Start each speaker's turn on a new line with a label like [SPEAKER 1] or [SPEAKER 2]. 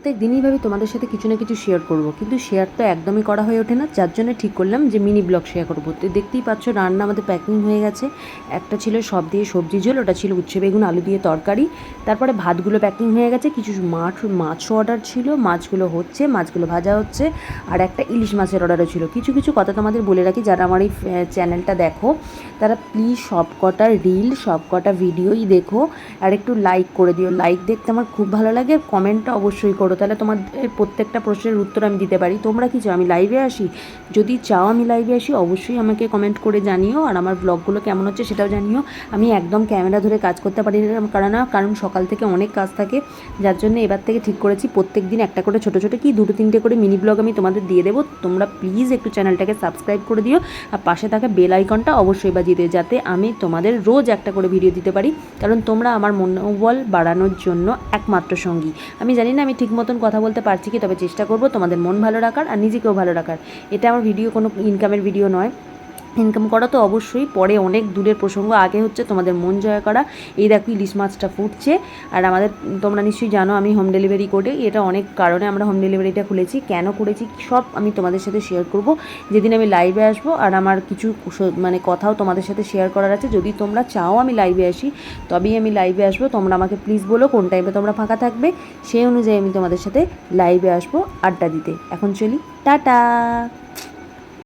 [SPEAKER 1] প্রত্যেক দিনই ভাবি তোমাদের সাথে কিছু না কিছু শেয়ার করব, কিন্তু শেয়ার তো একদমই করা হয়ে ওঠে না। যার জন্য ঠিক করলাম যে মিনি ব্লগ শেয়ার করবো। তো দেখতেই পাচ্ছ রান্না আমাদের প্যাকিং হয়ে গেছে। একটা ছিল সব দিয়ে সবজি ঝোল, ওটা ছিল উচ্ছে বেগুন আলু দিয়ে তরকারি। তারপরে ভাতগুলো প্যাকিং হয়ে গেছে, কিছু মাছও অর্ডার ছিল, মাছগুলো হচ্ছে, মাছগুলো ভাজা হচ্ছে। আর একটা ইলিশ মাছের অর্ডারও ছিল। কিছু কিছু কথা তোমাদের বলে রাখি, যারা আমার এই চ্যানেলটা দেখো তারা প্লিজ সব কটা রিল সব কটা ভিডিওই দেখো, আর একটু লাইক করে দিও। লাইক দেখতে আমার খুব ভালো লাগে। কমেন্টটা অবশ্যই করো, তাহলে তোমাদের প্রত্যেকটা প্রশ্নের উত্তর আমি দিতে পারি। তোমরা কি চাও আমি লাইভে আসি? যদি চাও আমি লাইভে আসি অবশ্যই আমাকে কমেন্ট করে জানিও, আর আমার ব্লগগুলো কেমন হচ্ছে সেটাও জানিও। আমি একদম ক্যামেরা ধরে কাজ করতে পারি না, কারণ সকাল থেকে অনেক কাজ থাকে। যার জন্য এবার থেকে ঠিক করেছি প্রত্যেক দিন একটা করে ছোটো ছোটো কি 2-3টে করে মিনি ব্লগ আমি তোমাদের দিয়ে দেবো। তোমরা প্লিজ একটু চ্যানেলটাকে সাবস্ক্রাইব করে দিও, আর পাশে থাকা বেল আইকনটা অবশ্যই বাজিয়ে দিও, যাতে আমি তোমাদের রোজ একটা করে ভিডিও দিতে পারি। কারণ তোমরা আমার মনোবল বাড়ানোর জন্য একমাত্র সঙ্গী। আমি জানি না আমি ঠিক মতন কথা বলতে পারছি কি, তবে চেষ্টা করব তোমাদের মন ভালো রাখার আর নিজেকেও ভালো রাখার। এটা আমার ভিডিও কোনো ইনকামের ভিডিও নয়। ইনকাম করা তো অবশ্যই পরে, অনেক দূরের প্রসঙ্গ। আগে হচ্ছে তোমাদের মন জয় করা। এই দেখো ইলিশ মাছটা ফুটছে। আর আমাদের, তোমরা নিশ্চয়ই জানো আমি হোম ডেলিভারি করি। এটা অনেক কারণে আমরা হোম ডেলিভারিটা খুলেছি, কেন করেছি সব আমি তোমাদের সাথে শেয়ার করব যেদিন আমি লাইভে আসবো। আর আমার কিছু মানে কথাও তোমাদের সাথে শেয়ার করার আছে। যদি তোমরা চাও আমি লাইভে আসি তবেই আমি লাইভে আসবো। তোমরা আমাকে প্লিজ বলো কোন টাইমে তোমরা ফাঁকা থাকবে, সেই অনুযায়ী আমি তোমাদের সাথে লাইভে আসবো আড্ডা দিতে। এখন চলি, টাটা।